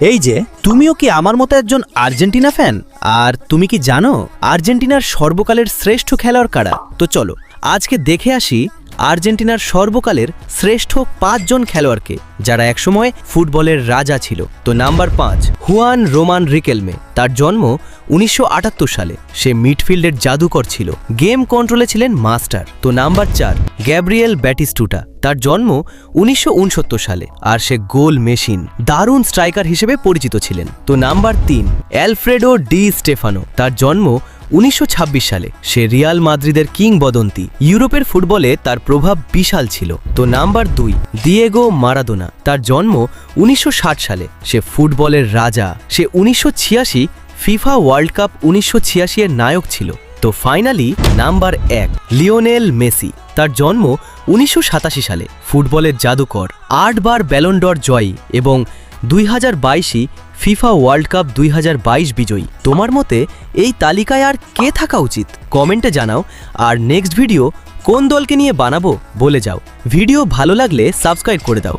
এই যে তুমিও কি আমার মতো একজন আর্জেন্টিনা ফ্যান? আর তুমি কি জানো আর্জেন্টিনার সর্বকালের শ্রেষ্ঠ খেলোয়াড় কারা? তো চলো আজকে দেখে আসি আর্জেন্টিনার সর্বকালের শ্রেষ্ঠ 5 জন খেলোয়াড়কে, যারা একসময় ফুটবলের রাজা ছিল। তো নাম্বার 5, হুয়ান রোমান রিকেলমে। তার জন্ম 1978 সালে। সে মিডফিল্ডের জাদুকর ছিল, গেম কন্ট্রোলে ছিলেন মাস্টার। তো নাম্বার 4, গ্যাব্রিয়েল ব্যাটিস্টুটা। তার জন্ম 1969 সালে, আর সে গোল মেশিন, দারুণ স্ট্রাইকার হিসেবে পরিচিত ছিলেন। তো নাম্বার 3, অ্যালফ্রেডো ডি স্টেফানো। তার জন্ম 1926 সালে। সে রিয়াল মাদ্রিদের কিংবদন্তি। ইউরোপের ফুটবলে তার প্রভাব বিশাল ছিল। তো নাম্বার 2, দিয়েগো মারাদোনা। তার জন্ম 1960 সালে। সে ফুটবলের রাজা। সে 1986 ফিফা ওয়ার্ল্ড কাপ 1986 এর নায়ক ছিল। তো ফাইনালি নাম্বার 1, লিওনেল মেসি। তার জন্ম 1987 সালে। ফুটবলের জাদুকর, 8 বার ব্যালন ড'র জয়ী এবং 2022 ফিফা ওয়ার্ল্ড কাপ 2022 বিজয়ী। তোমার মতে এই তালিকায় আর কে থাকা উচিত? কমেন্টে জানাও। আর নেক্সট ভিডিও কোন দলকে নিয়ে বানাবো বলে যাও। ভিডিও ভালো লাগলে সাবস্ক্রাইব করে দাও।